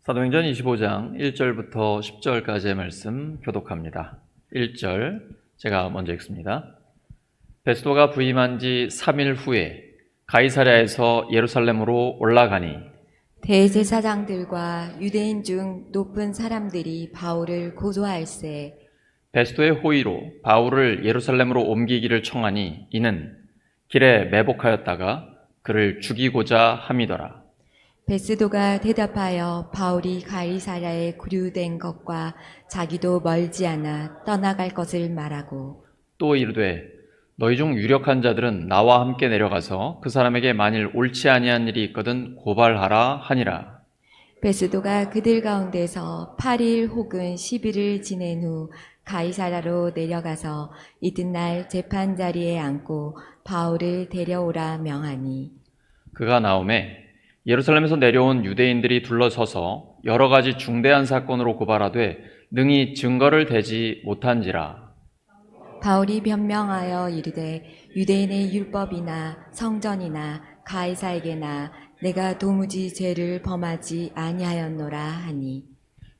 사도행전 25장 1절부터 10절까지의 말씀 교독합니다. 1절 제가 먼저 읽습니다. 베스도가 부임한 지 3일 후에 가이사랴에서 예루살렘으로 올라가니 대제사장들과 유대인 중 높은 사람들이 바울을 고소할세. 베스도의 호의로 바울을 예루살렘으로 옮기기를 청하니 이는 길에 매복하였다가 그를 죽이고자 함이더라. 베스도가 대답하여 바울이 가이사랴에 구류된 것과 자기도 멀지 않아 떠나갈 것을 말하고 또 이르되 너희 중 유력한 자들은 나와 함께 내려가서 그 사람에게 만일 옳지 아니한 일이 있거든 고발하라 하니라. 베스도가 그들 가운데서 8일 혹은 10일을 지낸 후 가이사랴로 내려가서 이튿날 재판 자리에 앉고 바울을 데려오라 명하니 그가 나오매 예루살렘에서 내려온 유대인들이 둘러서서 여러 가지 중대한 사건으로 고발하되 능히 증거를 대지 못한지라. 바울이 변명하여 이르되 유대인의 율법이나 성전이나 가이사에게나 내가 도무지 죄를 범하지 아니하였노라 하니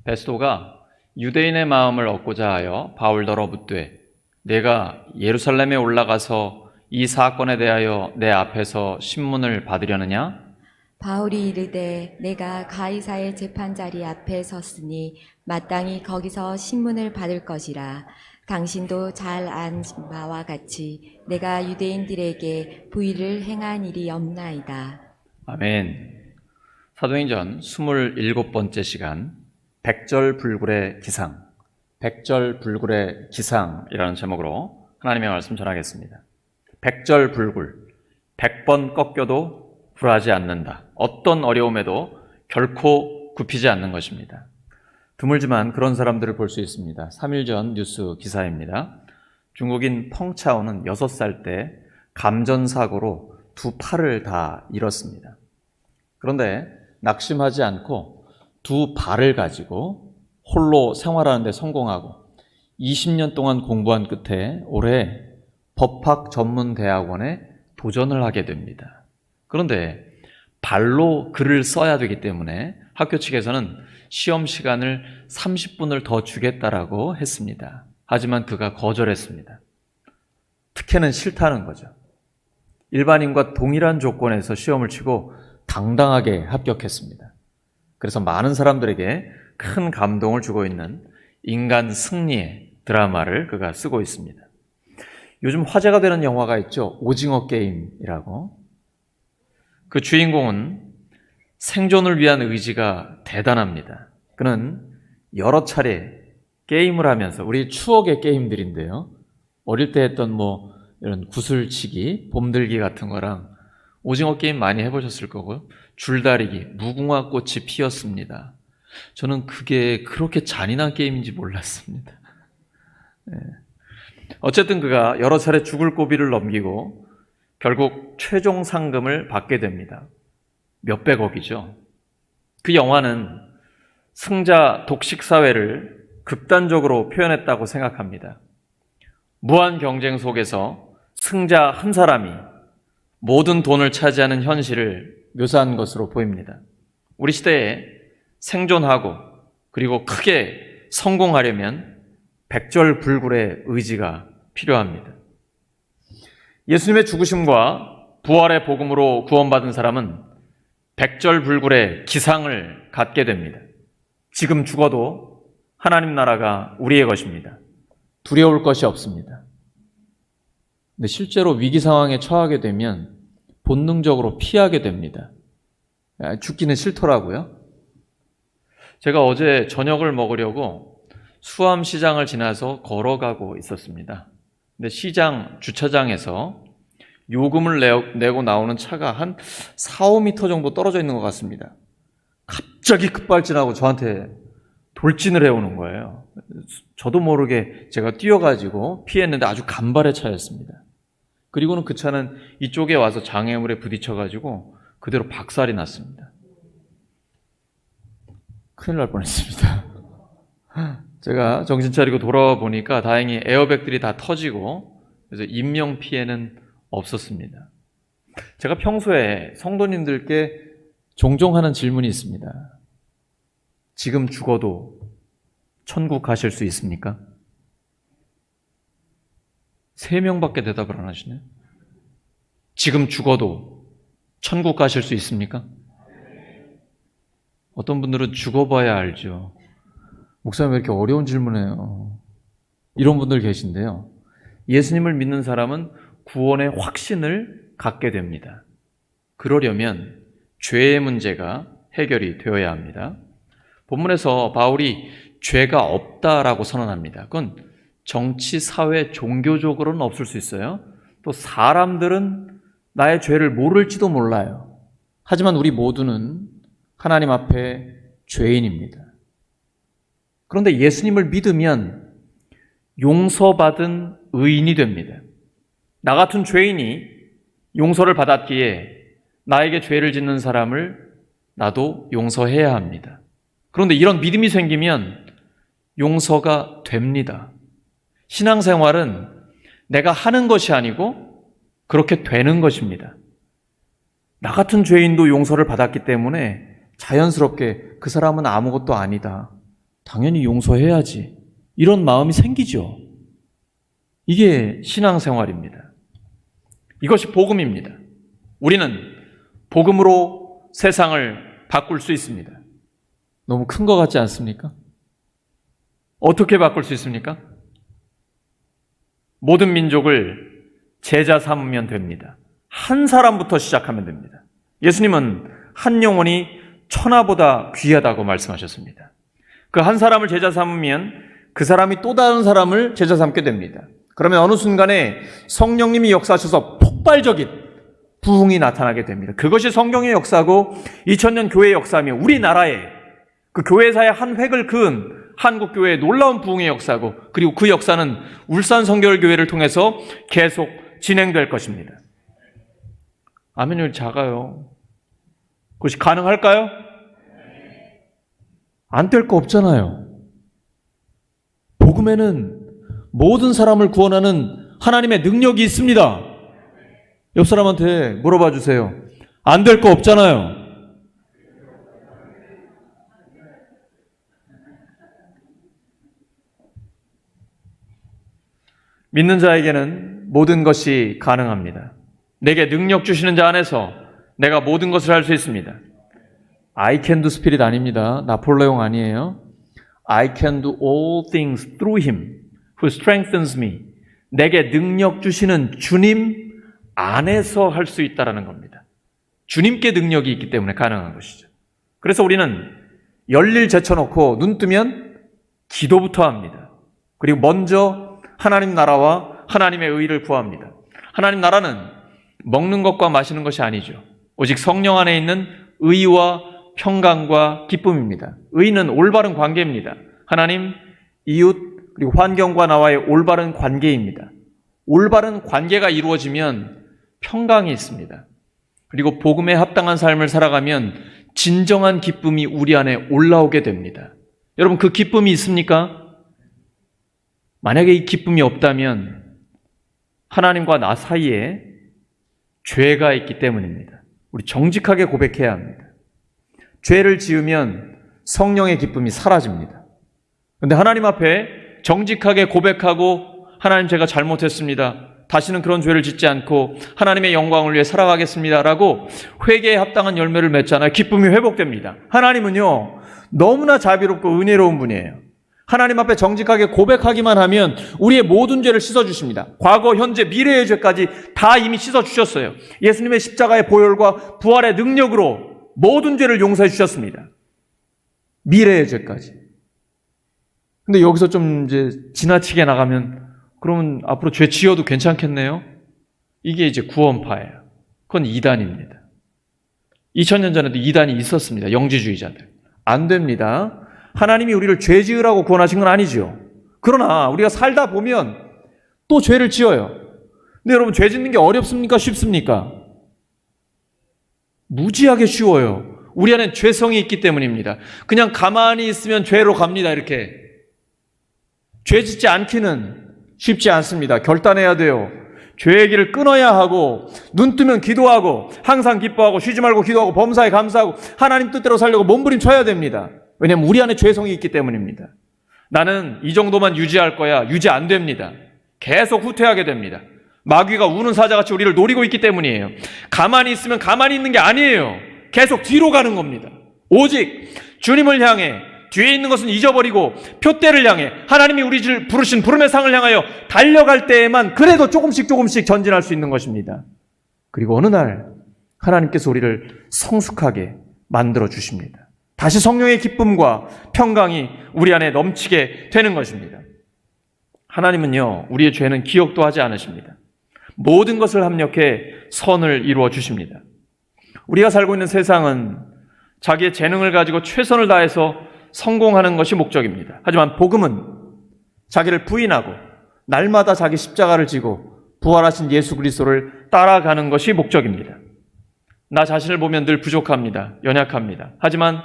베스도가 유대인의 마음을 얻고자 하여 바울더러 묻되 내가 예루살렘에 올라가서 이 사건에 대하여 내 앞에서 신문을 받으려느냐? 바울이 이르되 내가 가이사의 재판자리 앞에 섰으니 마땅히 거기서 신문을 받을 것이라. 당신도 잘 안 바와 같이 내가 유대인들에게 부의를 행한 일이 없나이다. 아멘. 사도행전 27번째 시간 백절불굴의 기상, 백절불굴의 기상이라는 제목으로 하나님의 말씀 전하겠습니다. 백절불굴, 100번 꺾여도 굴하지 않는다. 어떤 어려움에도 결코 굽히지 않는 것입니다. 드물지만 그런 사람들을 볼 수 있습니다. 3일 전 뉴스 기사입니다. 중국인 펑차오는 6살 때 감전사고로 두 팔을 다 잃었습니다. 그런데 낙심하지 않고 두 발을 가지고 홀로 생활하는 데 성공하고 20년 동안 공부한 끝에 올해 법학전문대학원에 도전을 하게 됩니다. 그런데 발로 글을 써야 되기 때문에 학교 측에서는 시험 시간을 30분을 더 주겠다라고 했습니다. 하지만 그가 거절했습니다. 특혜는 싫다는 거죠. 일반인과 동일한 조건에서 시험을 치고 당당하게 합격했습니다. 그래서 많은 사람들에게 큰 감동을 주고 있는 인간 승리의 드라마를 그가 쓰고 있습니다. 요즘 화제가 되는 영화가 있죠. 오징어 게임이라고. 그 주인공은 생존을 위한 의지가 대단합니다. 그는 여러 차례 게임을 하면서 우리 추억의 게임들인데요. 어릴 때 했던 이런 구슬치기, 봄들기 같은 거랑 오징어 게임 많이 해보셨을 거고요. 줄다리기, 무궁화 꽃이 피었습니다. 저는 그게 그렇게 잔인한 게임인지 몰랐습니다. 네. 어쨌든 그가 여러 차례 죽을 고비를 넘기고 결국 최종 상금을 받게 됩니다. 몇백억이죠. 그 영화는 승자 독식 사회를 극단적으로 표현했다고 생각합니다. 무한 경쟁 속에서 승자 한 사람이 모든 돈을 차지하는 현실을 묘사한 것으로 보입니다. 우리 시대에 생존하고 그리고 크게 성공하려면 백절불굴의 의지가 필요합니다. 예수님의 죽으심과 부활의 복음으로 구원받은 사람은 백절불굴의 기상을 갖게 됩니다. 지금 죽어도 하나님 나라가 우리의 것입니다. 두려울 것이 없습니다. 근데 실제로 위기 상황에 처하게 되면 본능적으로 피하게 됩니다. 죽기는 싫더라고요. 제가 어제 저녁을 먹으려고 수암시장을 지나서 걸어가고 있었습니다. 근데 시장 주차장에서 요금을 내고 나오는 차가 한 4, 5m 정도 떨어져 있는 것 같습니다. 갑자기 급발진하고 저한테 돌진을 해오는 거예요. 저도 모르게 제가 뛰어가지고 피했는데 아주 간발의 차였습니다. 그리고는 그 차는 이쪽에 와서 장애물에 부딪혀가지고 그대로 박살이 났습니다. 큰일 날 뻔했습니다. 제가 정신 차리고 돌아와 보니까 다행히 에어백들이 다 터지고 그래서 인명 피해는 없었습니다. 제가 평소에 성도님들께 종종 하는 질문이 있습니다. 지금 죽어도 천국 가실 수 있습니까? 3명밖에 대답을 안 하시네. 지금 죽어도 천국 가실 수 있습니까? 어떤 분들은 죽어봐야 알죠. 목사님 왜 이렇게 어려운 질문해요? 이런 분들 계신데요. 예수님을 믿는 사람은 구원의 확신을 갖게 됩니다. 그러려면 죄의 문제가 해결이 되어야 합니다. 본문에서 바울이 죄가 없다라고 선언합니다. 그건 정치, 사회, 종교적으로는 없을 수 있어요. 또 사람들은 나의 죄를 모를지도 몰라요. 하지만 우리 모두는 하나님 앞에 죄인입니다. 그런데 예수님을 믿으면 용서받은 의인이 됩니다. 나 같은 죄인이 용서를 받았기에 나에게 죄를 짓는 사람을 나도 용서해야 합니다. 그런데 이런 믿음이 생기면 용서가 됩니다. 신앙생활은 내가 하는 것이 아니고 그렇게 되는 것입니다. 나 같은 죄인도 용서를 받았기 때문에 자연스럽게 그 사람은 아무것도 아니다. 당연히 용서해야지. 이런 마음이 생기죠. 이게 신앙생활입니다. 이것이 복음입니다. 우리는 복음으로 세상을 바꿀 수 있습니다. 너무 큰 것 같지 않습니까? 어떻게 바꿀 수 있습니까? 모든 민족을 제자 삼으면 됩니다. 한 사람부터 시작하면 됩니다. 예수님은 한 영혼이 천하보다 귀하다고 말씀하셨습니다. 그 한 사람을 제자 삼으면 그 사람이 또 다른 사람을 제자 삼게 됩니다. 그러면 어느 순간에 성령님이 역사하셔서 폭발적인 부흥이 나타나게 됩니다. 그것이 성경의 역사고 2000년 교회의 역사며 우리나라의 그 교회사의 한 획을 그은 한국교회의 놀라운 부흥의 역사고, 그리고 그 역사는 울산 성결교회를 통해서 계속 진행될 것입니다. 아멘율 작아요. 그것이 가능할까요? 안 될 거 없잖아요. 복음에는 모든 사람을 구원하는 하나님의 능력이 있습니다. 옆 사람한테 물어봐 주세요. 안 될 거 없잖아요. 믿는 자에게는 모든 것이 가능합니다. 내게 능력 주시는 자 안에서 내가 모든 것을 할 수 있습니다. I can do spirit 아닙니다. 나폴레옹 아니에요. I can do all things through him who strengthens me. 내게 능력 주시는 주님 안에서 할 수 있다는 겁니다. 주님께 능력이 있기 때문에 가능한 것이죠. 그래서 우리는 열일 제쳐놓고 눈 뜨면 기도부터 합니다. 그리고 먼저 하나님 나라와 하나님의 의를 구합니다. 하나님 나라는 먹는 것과 마시는 것이 아니죠. 오직 성령 안에 있는 의와 평강과 기쁨입니다. 의는 올바른 관계입니다. 하나님, 이웃, 그리고 환경과 나와의 올바른 관계입니다. 올바른 관계가 이루어지면 평강이 있습니다. 그리고 복음에 합당한 삶을 살아가면 진정한 기쁨이 우리 안에 올라오게 됩니다. 여러분, 그 기쁨이 있습니까? 만약에 이 기쁨이 없다면 하나님과 나 사이에 죄가 있기 때문입니다. 우리 정직하게 고백해야 합니다. 죄를 지으면 성령의 기쁨이 사라집니다. 그런데 하나님 앞에 정직하게 고백하고 하나님 제가 잘못했습니다. 다시는 그런 죄를 짓지 않고 하나님의 영광을 위해 살아가겠습니다 라고 회개에 합당한 열매를 맺잖아요. 기쁨이 회복됩니다. 하나님은요 너무나 자비롭고 은혜로운 분이에요. 하나님 앞에 정직하게 고백하기만 하면 우리의 모든 죄를 씻어주십니다. 과거, 현재, 미래의 죄까지 다 이미 씻어주셨어요. 예수님의 십자가의 보혈과 부활의 능력으로 모든 죄를 용서해 주셨습니다. 미래의 죄까지. 근데 여기서 좀 이제 지나치게 나가면 그러면 앞으로 죄 지어도 괜찮겠네요? 이게 이제 구원파예요. 그건 이단입니다. 2000년 전에도 이단이 있었습니다. 영지주의자들. 안 됩니다. 하나님이 우리를 죄 지으라고 구원하신 건 아니죠. 그러나 우리가 살다 보면 또 죄를 지어요. 근데 여러분, 죄 짓는 게 어렵습니까? 쉽습니까? 무지하게 쉬워요. 우리 안에 죄성이 있기 때문입니다. 그냥 가만히 있으면 죄로 갑니다. 이렇게. 죄 짓지 않기는 쉽지 않습니다. 결단해야 돼요. 죄의 길을 끊어야 하고, 눈 뜨면 기도하고, 항상 기뻐하고, 쉬지 말고 기도하고, 범사에 감사하고, 하나님 뜻대로 살려고 몸부림쳐야 됩니다. 왜냐하면 우리 안에 죄성이 있기 때문입니다. 나는 이 정도만 유지할 거야. 유지 안 됩니다. 계속 후퇴하게 됩니다. 마귀가 우는 사자같이 우리를 노리고 있기 때문이에요. 가만히 있으면 가만히 있는 게 아니에요. 계속 뒤로 가는 겁니다. 오직 주님을 향해, 뒤에 있는 것은 잊어버리고 표대를 향해, 하나님이 우리를 부르신 부름의 상을 향하여 달려갈 때에만 그래도 조금씩 전진할 수 있는 것입니다. 그리고 어느 날 하나님께서 우리를 성숙하게 만들어 주십니다. 다시 성령의 기쁨과 평강이 우리 안에 넘치게 되는 것입니다. 하나님은요, 우리의 죄는 기억도 하지 않으십니다. 모든 것을 합력해 선을 이루어 주십니다. 우리가 살고 있는 세상은 자기의 재능을 가지고 최선을 다해서 성공하는 것이 목적입니다. 하지만 복음은 자기를 부인하고 날마다 자기 십자가를 지고 부활하신 예수 그리스도를 따라가는 것이 목적입니다. 나 자신을 보면 늘 부족합니다. 연약합니다. 하지만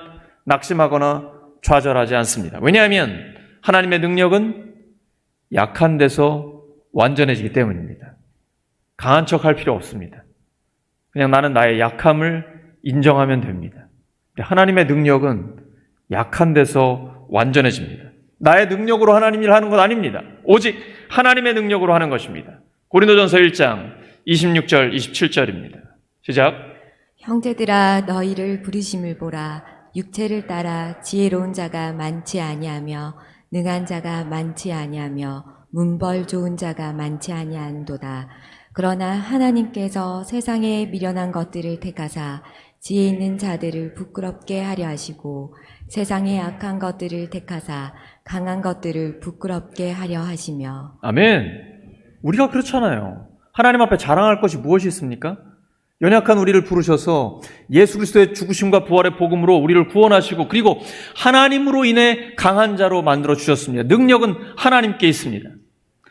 낙심하거나 좌절하지 않습니다. 왜냐하면 하나님의 능력은 약한 데서 완전해지기 때문입니다. 강한 척 할 필요 없습니다. 그냥 나는 나의 약함을 인정하면 됩니다. 하나님의 능력은 약한 데서 완전해집니다. 나의 능력으로 하나님 일을 하는 건 아닙니다. 오직 하나님의 능력으로 하는 것입니다. 고린도전서 1장 26절 27절입니다. 시작. 형제들아 너희를 부르심을 보라. 육체를 따라 지혜로운 자가 많지 아니하며 능한 자가 많지 아니하며 문벌 좋은 자가 많지 아니한도다. 그러나 하나님께서 세상에 미련한 것들을 택하사 지혜 있는 자들을 부끄럽게 하려 하시고 세상에 악한 것들을 택하사 강한 것들을 부끄럽게 하려 하시며. 아멘. 우리가 그렇잖아요. 하나님 앞에 자랑할 것이 무엇이 있습니까? 연약한 우리를 부르셔서 예수 그리스도의 죽으심과 부활의 복음으로 우리를 구원하시고 그리고 하나님으로 인해 강한 자로 만들어 주셨습니다. 능력은 하나님께 있습니다.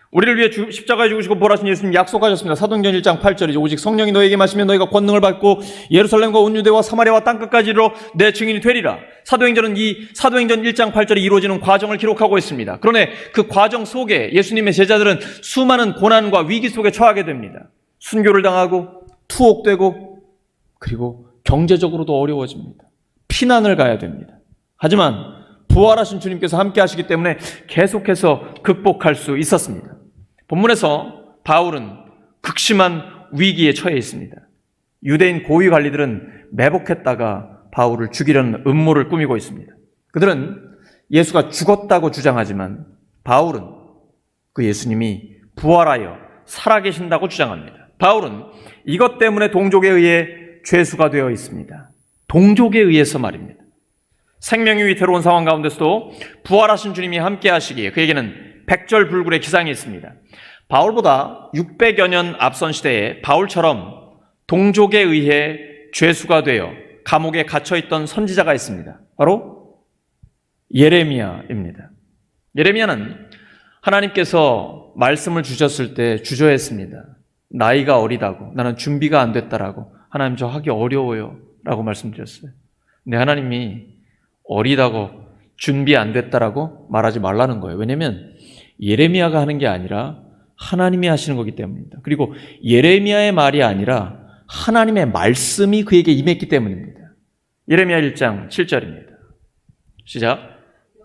우리를 위해 십자가에 죽으시고 부활하신 예수님 약속하셨습니다. 사도행전 1장 8절이죠. 오직 성령이 너에게 마시면 너희가 권능을 받고 예루살렘과 온 유대와 사마리아와 땅끝까지로 내 증인이 되리라. 사도행전은 이 사도행전 1장 8절이 이루어지는 과정을 기록하고 있습니다. 그런데 그 과정 속에 예수님의 제자들은 수많은 고난과 위기 속에 처하게 됩니다. 순교를 당하고 투옥되고 그리고 경제적으로도 어려워집니다. 피난을 가야 됩니다. 하지만 부활하신 주님께서 함께 하시기 때문에 계속해서 극복할 수 있었습니다. 본문에서 바울은 극심한 위기에 처해 있습니다. 유대인 고위 관리들은 매복했다가 바울을 죽이려는 음모를 꾸미고 있습니다. 그들은 예수가 죽었다고 주장하지만 바울은 그 예수님이 부활하여 살아계신다고 주장합니다. 바울은 이것 때문에 동족에 의해 죄수가 되어 있습니다. 동족에 의해서 말입니다. 생명이 위태로운 상황 가운데서도 부활하신 주님이 함께 하시기에 그에게는 백절불굴의 기상이 있습니다. 바울보다 600여 년 앞선 시대에 바울처럼 동족에 의해 죄수가 되어 감옥에 갇혀있던 선지자가 있습니다. 바로 예레미야입니다. 예레미야는 하나님께서 말씀을 주셨을 때 주저했습니다. 나이가 어리다고, 나는 준비가 안 됐다라고, 하나님 저 하기 어려워요 라고 말씀드렸어요. 근데 하나님이 어리다고 준비 안 됐다라고 말하지 말라는 거예요. 왜냐하면 예레미야가 하는 게 아니라 하나님이 하시는 거기 때문입니다. 그리고 예레미야의 말이 아니라 하나님의 말씀이 그에게 임했기 때문입니다. 예레미야 1장 7절입니다. 시작.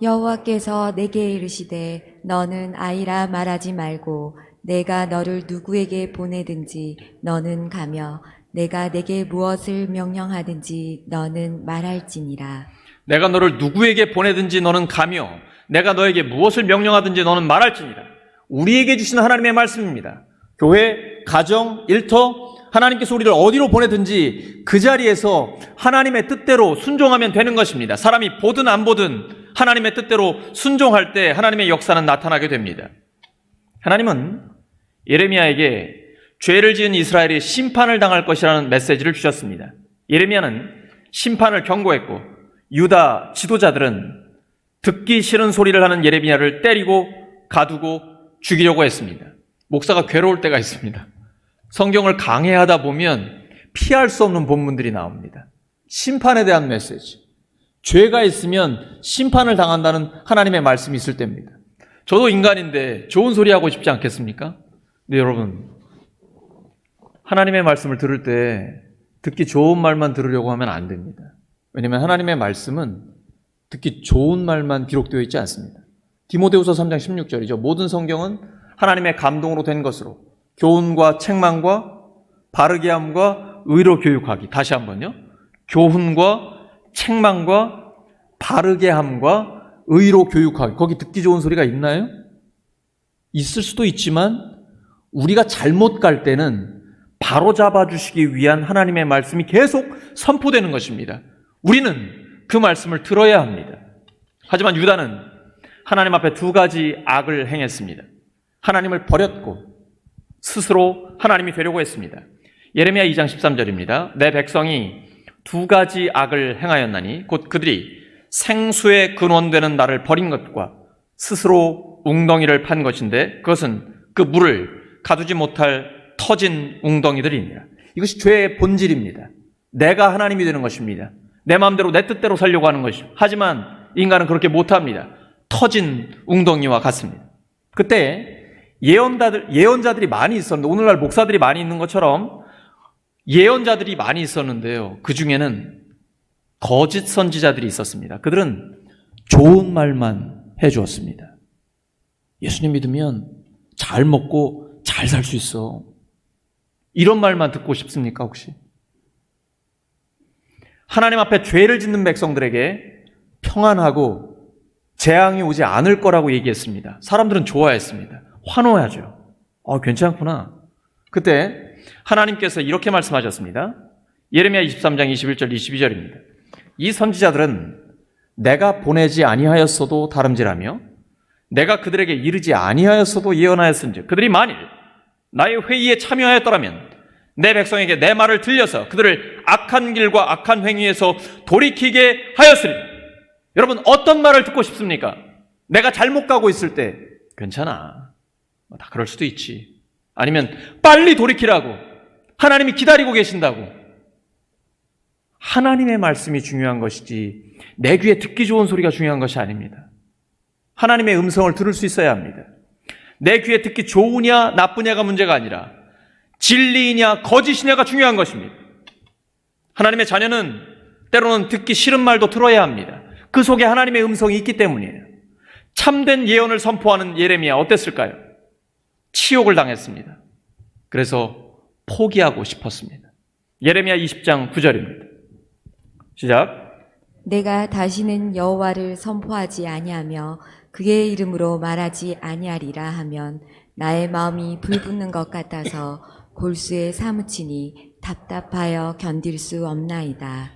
여호와께서 내게 이르시되 너는 아이라 말하지 말고 내가 너를 누구에게 보내든지 너는 가며 내가 내게 무엇을 명령하든지 너는 말할지니라. 내가 너를 누구에게 보내든지 너는 가며 내가 너에게 무엇을 명령하든지 너는 말할지니라. 우리에게 주시는 하나님의 말씀입니다. 교회, 가정, 일터, 하나님께서 우리를 어디로 보내든지 그 자리에서 하나님의 뜻대로 순종하면 되는 것입니다. 사람이 보든 안 보든 하나님의 뜻대로 순종할 때 하나님의 역사는 나타나게 됩니다. 하나님은 예레미야에게 죄를 지은 이스라엘이 심판을 당할 것이라는 메시지를 주셨습니다. 예레미야는 심판을 경고했고 유다 지도자들은 듣기 싫은 소리를 하는 예레미야를 때리고 가두고 죽이려고 했습니다. 목사가 괴로울 때가 있습니다. 성경을 강해하다 보면 피할 수 없는 본문들이 나옵니다. 심판에 대한 메시지. 죄가 있으면 심판을 당한다는 하나님의 말씀이 있을 때입니다. 저도 인간인데 좋은 소리 하고 싶지 않겠습니까? 근데 여러분, 하나님의 말씀을 들을 때 듣기 좋은 말만 들으려고 하면 안 됩니다. 왜냐하면 하나님의 말씀은 듣기 좋은 말만 기록되어 있지 않습니다. 디모데후서 3장 16절이죠. 모든 성경은 하나님의 감동으로 된 것으로 교훈과 책망과 바르게 함과 의로 교육하기. 다시 한번요. 교훈과 책망과 바르게 함과 의로 교육하기. 거기 듣기 좋은 소리가 있나요? 있을 수도 있지만 우리가 잘못 갈 때는 바로잡아 주시기 위한 하나님의 말씀이 계속 선포되는 것입니다. 우리는 그 말씀을 들어야 합니다. 하지만 유다는 하나님 앞에 두 가지 악을 행했습니다. 하나님을 버렸고 스스로 하나님이 되려고 했습니다. 예레미야 2장 13절입니다. 내 백성이 두 가지 악을 행하였나니 곧 그들이 생수의 근원되는 나를 버린 것과 스스로 웅덩이를 판 것인데 그것은 그 물을 가두지 못할 터진 웅덩이들이니라. 이것이 죄의 본질입니다. 내가 하나님이 되는 것입니다. 내 마음대로 내 뜻대로 살려고 하는 것입니다. 하지만 인간은 그렇게 못합니다. 터진 웅덩이와 같습니다. 그때 예언자들이 많이 있었는데 오늘날 목사들이 많이 있는 것처럼 예언자들이 많이 있었는데요. 그 중에는 거짓 선지자들이 있었습니다. 그들은 좋은 말만 해주었습니다. 예수님 믿으면 잘 먹고 잘 살 수 있어. 이런 말만 듣고 싶습니까 혹시? 하나님 앞에 죄를 짓는 백성들에게 평안하고 재앙이 오지 않을 거라고 얘기했습니다. 사람들은 좋아했습니다. 환호하죠. 괜찮구나. 그때 하나님께서 이렇게 말씀하셨습니다. 예레미야 23장 21절 22절입니다. 이 선지자들은 내가 보내지 아니하였어도 다름질하며 내가 그들에게 이르지 아니하였어도 예언하였은즉 그들이 만일 나의 회의에 참여하였더라면 내 백성에게 내 말을 들려서 그들을 악한 길과 악한 행위에서 돌이키게 하였으리. 여러분 어떤 말을 듣고 싶습니까? 내가 잘못 가고 있을 때 괜찮아. 다 그럴 수도 있지. 아니면 빨리 돌이키라고. 하나님이 기다리고 계신다고. 하나님의 말씀이 중요한 것이지 내 귀에 듣기 좋은 소리가 중요한 것이 아닙니다. 하나님의 음성을 들을 수 있어야 합니다. 내 귀에 듣기 좋으냐 나쁘냐가 문제가 아니라 진리이냐 거짓이냐가 중요한 것입니다. 하나님의 자녀는 때로는 듣기 싫은 말도 들어야 합니다. 그 속에 하나님의 음성이 있기 때문이에요. 참된 예언을 선포하는 예레미야 어땠을까요? 치욕을 당했습니다. 그래서 포기하고 싶었습니다. 예레미야 20장 9절입니다. 시작. 내가 다시는 여호와를 선포하지 아니하며 그의 이름으로 말하지 아니하리라 하면 나의 마음이 불붙는 것 같아서 골수에 사무치니 답답하여 견딜 수 없나이다.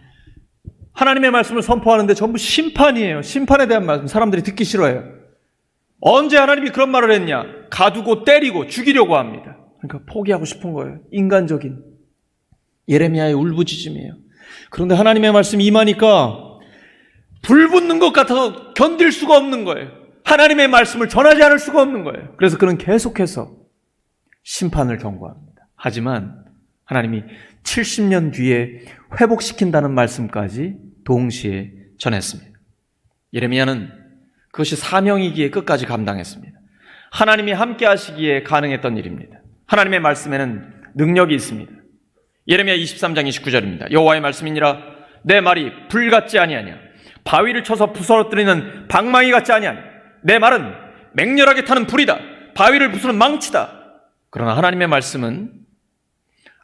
하나님의 말씀을 선포하는데 전부 심판이에요. 심판에 대한 말씀. 사람들이 듣기 싫어해요. 언제 하나님이 그런 말을 했냐? 가두고 때리고 죽이려고 합니다. 그러니까 포기하고 싶은 거예요. 인간적인 예레미야의 울부짖음이에요. 그런데 하나님의 말씀이 임하니까 불붙는 것 같아서 견딜 수가 없는 거예요. 하나님의 말씀을 전하지 않을 수가 없는 거예요. 그래서 그는 계속해서 심판을 경고합니다. 하지만 하나님이 70년 뒤에 회복시킨다는 말씀까지 동시에 전했습니다. 예레미야는 그것이 사명이기에 끝까지 감당했습니다. 하나님이 함께 하시기에 가능했던 일입니다. 하나님의 말씀에는 능력이 있습니다. 예레미야 23장 29절입니다. 여호와의 말씀이니라 내 말이 불 같지 아니하냐 바위를 쳐서 부서뜨리는 방망이 같지 아니하냐 내 말은 맹렬하게 타는 불이다 바위를 부수는 망치다. 그러나 하나님의 말씀은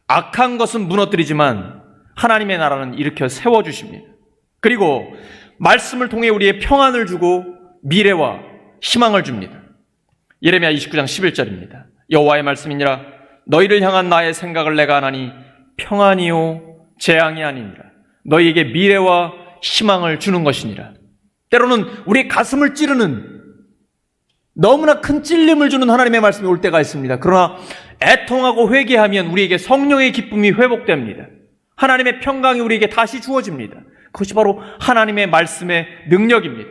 악한 것은 무너뜨리지만 하나님의 나라는 일으켜 세워주십니다. 그리고 말씀을 통해 우리의 평안을 주고 미래와 희망을 줍니다. 예레미야 29장 11절입니다. 여호와의 말씀이니라 너희를 향한 나의 생각을 내가 아나니 평안이요 재앙이 아니니라 너희에게 미래와 희망을 주는 것이니라. 때로는 우리의 가슴을 찌르는 너무나 큰 찔림을 주는 하나님의 말씀이 올 때가 있습니다. 그러나 애통하고 회개하면 우리에게 성령의 기쁨이 회복됩니다. 하나님의 평강이 우리에게 다시 주어집니다. 그것이 바로 하나님의 말씀의 능력입니다.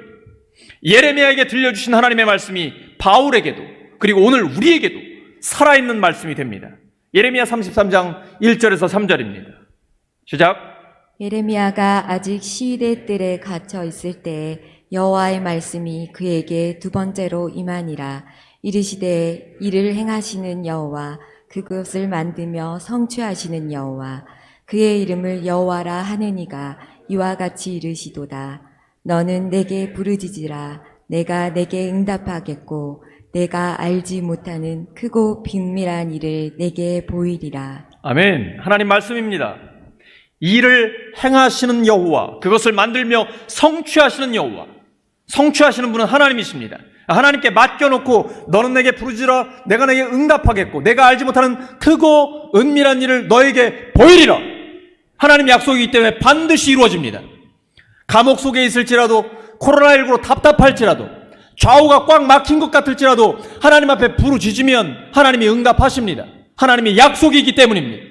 예레미야에게 들려주신 하나님의 말씀이 바울에게도 그리고 오늘 우리에게도 살아있는 말씀이 됩니다. 예레미야 33장 1절에서 3절입니다. 시작. 예레미야가 아직 시위대 뜰에 갇혀 있을 때에 여호와의 말씀이 그에게 두 번째로 임하니라. 이르시되 이를 행하시는 여호와 그것을 만들며 성취하시는 여호와 그의 이름을 여호와라 하느니가 이와 같이 이르시도다. 너는 내게 부르짖으라. 내가 내게 응답하겠고 내가 알지 못하는 크고 빈밀한 일을 내게 보이리라. 아멘. 하나님 말씀입니다. 이 일을 행하시는 여호와, 그것을 만들며 성취하시는 여호와, 성취하시는 분은 하나님이십니다. 하나님께 맡겨놓고 너는 내게 부르짖으라. 내가 내게 응답하겠고 내가 알지 못하는 크고 은밀한 일을 너에게 보이리라. 하나님 약속이기 때문에 반드시 이루어집니다. 감옥 속에 있을지라도, 코로나19로 답답할지라도, 좌우가 꽉 막힌 것 같을지라도 하나님 앞에 부르짖으면 하나님이 응답하십니다. 하나님의 약속이기 때문입니다.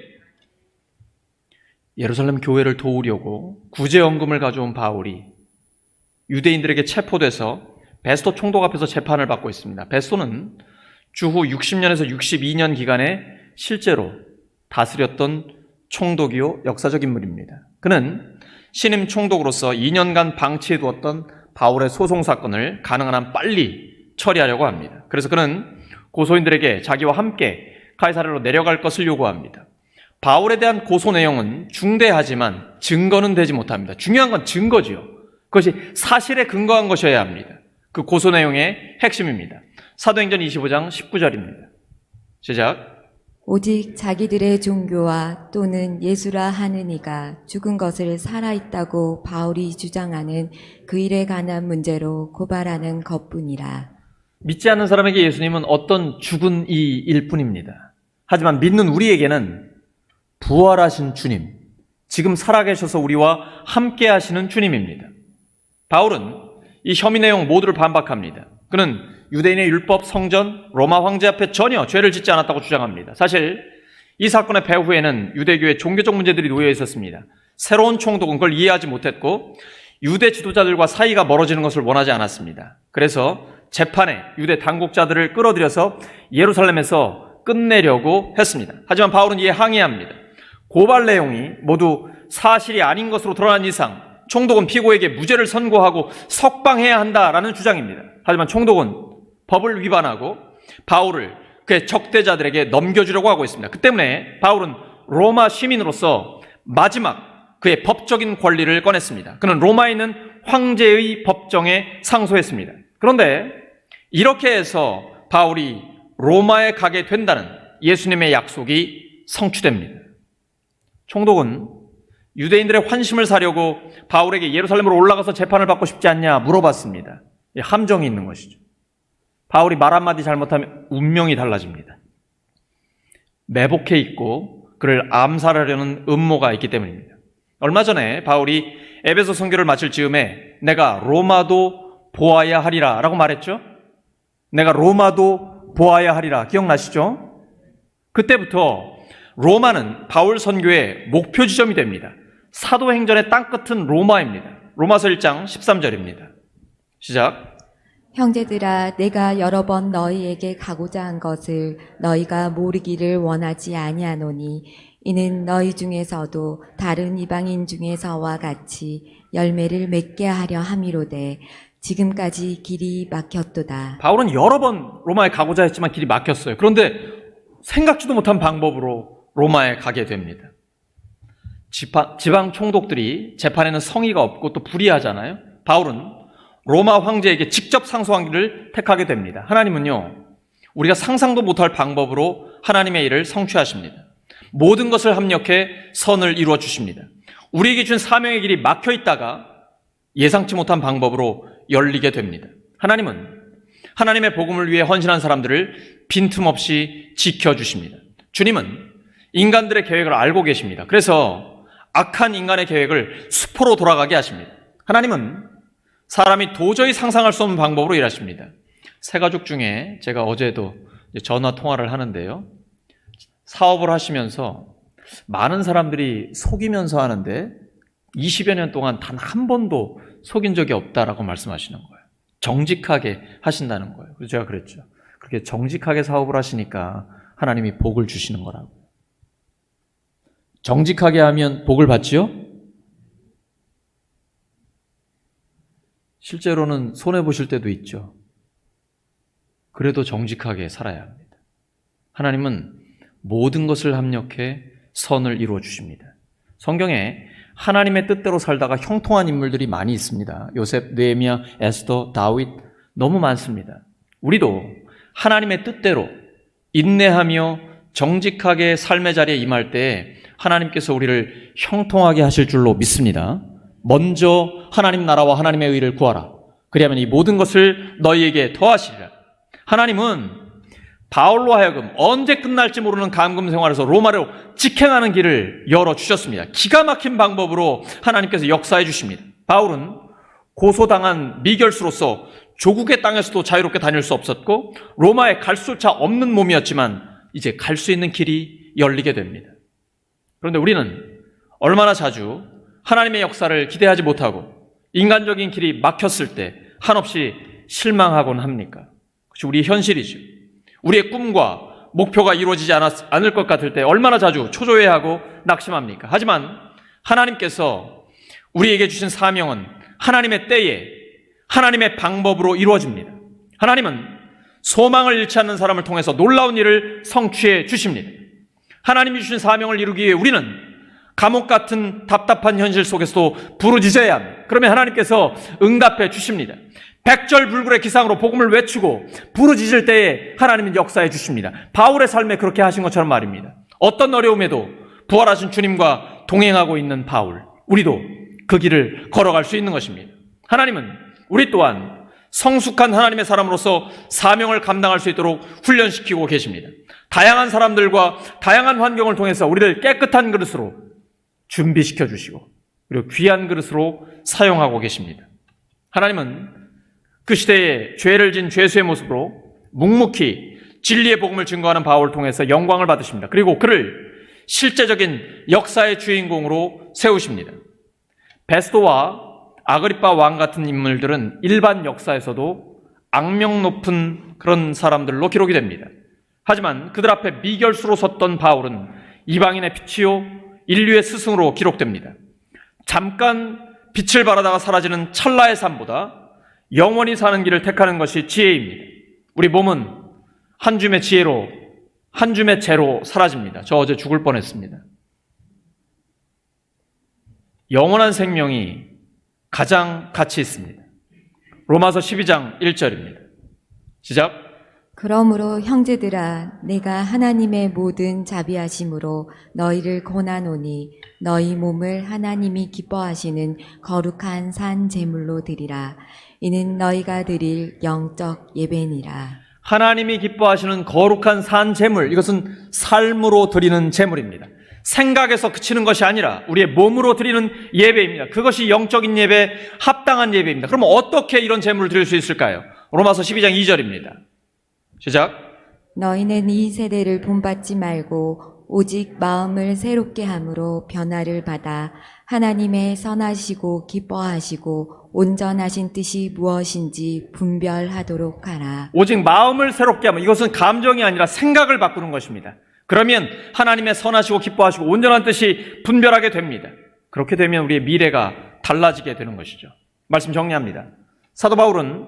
예루살렘 교회를 도우려고 구제연금을 가져온 바울이 유대인들에게 체포돼서 베스토 총독 앞에서 재판을 받고 있습니다. 베스토는 주후 60년에서 62년 기간에 실제로 다스렸던 총독이요 역사적 인물입니다. 그는 신임 총독으로서 2년간 방치해두었던 바울의 소송 사건을 가능한 한 빨리 처리하려고 합니다. 그래서 그는 고소인들에게 자기와 함께 카이사랴로 내려갈 것을 요구합니다. 바울에 대한 고소 내용은 중대하지만 증거는 되지 못합니다. 중요한 건 증거지요. 그것이 사실에 근거한 것이어야 합니다. 그 고소 내용의 핵심입니다. 사도행전 25장 19절입니다. 시작. 오직 자기들의 종교와 또는 예수라 하는 이가 죽은 것을 살아있다고 바울이 주장하는 그 일에 관한 문제로 고발하는 것뿐이라. 믿지 않는 사람에게 예수님은 어떤 죽은 이일 뿐입니다. 하지만 믿는 우리에게는 부활하신 주님, 지금 살아계셔서 우리와 함께 하시는 주님입니다. 바울은 이 혐의 내용 모두를 반박합니다. 그는 유대인의 율법, 성전, 로마 황제 앞에 전혀 죄를 짓지 않았다고 주장합니다. 사실 이 사건의 배후에는 유대교의 종교적 문제들이 놓여 있었습니다. 새로운 총독은 그걸 이해하지 못했고 유대 지도자들과 사이가 멀어지는 것을 원하지 않았습니다. 그래서 재판에 유대 당국자들을 끌어들여서 예루살렘에서 끝내려고 했습니다. 하지만 바울은 이에 항의합니다. 고발 내용이 모두 사실이 아닌 것으로 드러난 이상 총독은 피고에게 무죄를 선고하고 석방해야 한다라는 주장입니다. 하지만 총독은 법을 위반하고 바울을 그의 적대자들에게 넘겨주려고 하고 있습니다. 그 때문에 바울은 로마 시민으로서 마지막 그의 법적인 권리를 꺼냈습니다. 그는 로마에 있는 황제의 법정에 상소했습니다. 그런데 이렇게 해서 바울이 로마에 가게 된다는 예수님의 약속이 성취됩니다. 총독은 유대인들의 환심을 사려고 바울에게 예루살렘으로 올라가서 재판을 받고 싶지 않냐 물어봤습니다. 함정이 있는 것이죠. 바울이 말 한마디 잘못하면 운명이 달라집니다. 매복해 있고 그를 암살하려는 음모가 있기 때문입니다. 얼마 전에 바울이 에베소 선교를 마칠 즈음에 내가 로마도 보아야 하리라 라고 말했죠. 내가 로마도 보아야 하리라 기억나시죠? 그때부터 로마는 바울 선교의 목표 지점이 됩니다. 사도행전의 땅끝은 로마입니다. 로마서 1장 13절입니다. 시작. 형제들아, 내가 여러 번 너희에게 가고자 한 것을 너희가 모르기를 원하지 아니하노니 이는 너희 중에서도 다른 이방인 중에서와 같이 열매를 맺게 하려 함이로되 지금까지 길이 막혔도다. 바울은 여러 번 로마에 가고자 했지만 길이 막혔어요. 그런데 생각지도 못한 방법으로 로마에 가게 됩니다. 지방 총독들이 재판에는 성의가 없고 또 불의하잖아요. 바울은 로마 황제에게 직접 상소하기를 택하게 됩니다. 하나님은요, 우리가 상상도 못할 방법으로 하나님의 일을 성취하십니다. 모든 것을 합력해 선을 이루어 주십니다. 우리에게 준 사명의 길이 막혀 있다가 예상치 못한 방법으로 열리게 됩니다. 하나님은 하나님의 복음을 위해 헌신한 사람들을 빈틈없이 지켜주십니다. 주님은 인간들의 계획을 알고 계십니다. 그래서 악한 인간의 계획을 수포로 돌아가게 하십니다. 하나님은 사람이 도저히 상상할 수 없는 방법으로 일하십니다. 세 가족 중에 제가 어제도 전화 통화를 하는데요. 사업을 하시면서 많은 사람들이 속이면서 하는데 20여 년 동안 단 한 번도 속인 적이 없다라고 말씀하시는 거예요. 정직하게 하신다는 거예요. 그래서 제가 그랬죠. 그렇게 정직하게 사업을 하시니까 하나님이 복을 주시는 거라고. 정직하게 하면 복을 받지요? 실제로는 손해보실 때도 있죠. 그래도 정직하게 살아야 합니다. 하나님은 모든 것을 합력해 선을 이루어 주십니다. 성경에 하나님의 뜻대로 살다가 형통한 인물들이 많이 있습니다. 요셉, 느헤미야, 에스더, 다윗 너무 많습니다. 우리도 하나님의 뜻대로 인내하며 정직하게 삶의 자리에 임할 때 하나님께서 우리를 형통하게 하실 줄로 믿습니다. 먼저 하나님 나라와 하나님의 의를 구하라. 그리하면 이 모든 것을 너희에게 더하시리라. 하나님은 바울로 하여금 언제 끝날지 모르는 감금 생활에서 로마로 직행하는 길을 열어주셨습니다. 기가 막힌 방법으로 하나님께서 역사해 주십니다. 바울은 고소당한 미결수로서 조국의 땅에서도 자유롭게 다닐 수 없었고 로마에 갈 수차 없는 몸이었지만 이제 갈 수 있는 길이 열리게 됩니다. 그런데 우리는 얼마나 자주 하나님의 역사를 기대하지 못하고 인간적인 길이 막혔을 때 한없이 실망하곤 합니까? 그것이 우리의 현실이죠. 우리의 꿈과 목표가 이루어지지 않을 것 같을 때 얼마나 자주 초조해하고 낙심합니까? 하지만 하나님께서 우리에게 주신 사명은 하나님의 때에 하나님의 방법으로 이루어집니다. 하나님은 소망을 잃지 않는 사람을 통해서 놀라운 일을 성취해 주십니다. 하나님이 주신 사명을 이루기 위해 우리는 감옥 같은 답답한 현실 속에서도 부르짖어야 합니다. 그러면 하나님께서 응답해 주십니다. 백절불굴의 기상으로 복음을 외치고 부르짖을 때에 하나님은 역사해 주십니다. 바울의 삶에 그렇게 하신 것처럼 말입니다. 어떤 어려움에도 부활하신 주님과 동행하고 있는 바울, 우리도 그 길을 걸어갈 수 있는 것입니다. 하나님은 우리 또한 성숙한 하나님의 사람으로서 사명을 감당할 수 있도록 훈련시키고 계십니다. 다양한 사람들과 다양한 환경을 통해서 우리를 깨끗한 그릇으로 준비시켜 주시고 그리고 귀한 그릇으로 사용하고 계십니다. 하나님은 그 시대에 죄를 진 죄수의 모습으로 묵묵히 진리의 복음을 증거하는 바울을 통해서 영광을 받으십니다. 그리고 그를 실제적인 역사의 주인공으로 세우십니다. 베스도와 아그리파 왕 같은 인물들은 일반 역사에서도 악명 높은 그런 사람들로 기록이 됩니다. 하지만 그들 앞에 미결수로 섰던 바울은 이방인의 빛이요 인류의 스승으로 기록됩니다. 잠깐 빛을 발하다가 사라지는 찰나의 삶보다 영원히 사는 길을 택하는 것이 지혜입니다. 우리 몸은 한 줌의 지혜로 한 줌의 죄로 사라집니다. 저 어제 죽을 뻔했습니다. 영원한 생명이 가장 가치 있습니다. 로마서 12장 1절입니다. 시작. 그러므로 형제들아 내가 하나님의 모든 자비하심으로 너희를 권하노니 너희 몸을 하나님이 기뻐하시는 거룩한 산 제물로 드리라. 이는 너희가 드릴 영적 예배니라. 하나님이 기뻐하시는 거룩한 산 제물, 이것은 삶으로 드리는 제물입니다. 생각에서 그치는 것이 아니라 우리의 몸으로 드리는 예배입니다. 그것이 영적인 예배, 합당한 예배입니다. 그럼 어떻게 이런 제물을 드릴 수 있을까요? 로마서 12장 2절입니다. 시작. 너희는 이 세대를 본받지 말고 오직 마음을 새롭게 함으로 변화를 받아 하나님의 선하시고 기뻐하시고 온전하신 뜻이 무엇인지 분별하도록 하라. 오직 마음을 새롭게 하면 이것은 감정이 아니라 생각을 바꾸는 것입니다. 그러면 하나님의 선하시고 기뻐하시고 온전한 뜻이 분별하게 됩니다. 그렇게 되면 우리의 미래가 달라지게 되는 것이죠. 말씀 정리합니다. 사도 바울은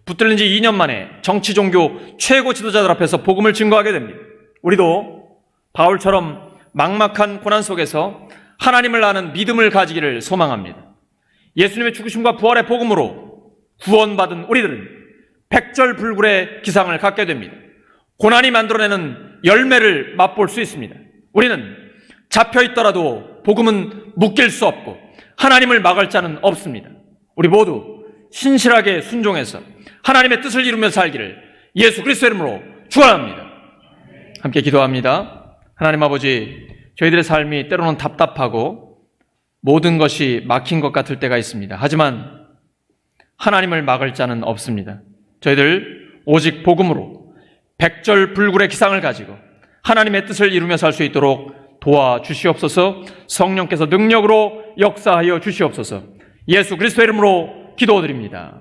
붙들린 지 2년 만에 정치 종교 최고 지도자들 앞에서 복음을 증거하게 됩니다. 우리도 바울처럼 막막한 고난 속에서 하나님을 아는 믿음을 가지기를 소망합니다. 예수님의 죽으심과 부활의 복음으로 구원받은 우리들은 백절불굴의 기상을 갖게 됩니다. 고난이 만들어내는 열매를 맛볼 수 있습니다. 우리는 잡혀있더라도 복음은 묶일 수 없고 하나님을 막을 자는 없습니다. 우리 모두 신실하게 순종해서 하나님의 뜻을 이루며 살기를 예수 그리스도의 이름으로 축원합니다. 함께 기도합니다. 하나님 아버지, 저희들의 삶이 때로는 답답하고 모든 것이 막힌 것 같을 때가 있습니다. 하지만 하나님을 막을 자는 없습니다. 저희들 오직 복음으로 백절불굴의 기상을 가지고 하나님의 뜻을 이루며 살 수 있도록 도와주시옵소서. 성령께서 능력으로 역사하여 주시옵소서. 예수 그리스도의 이름으로 기도드립니다.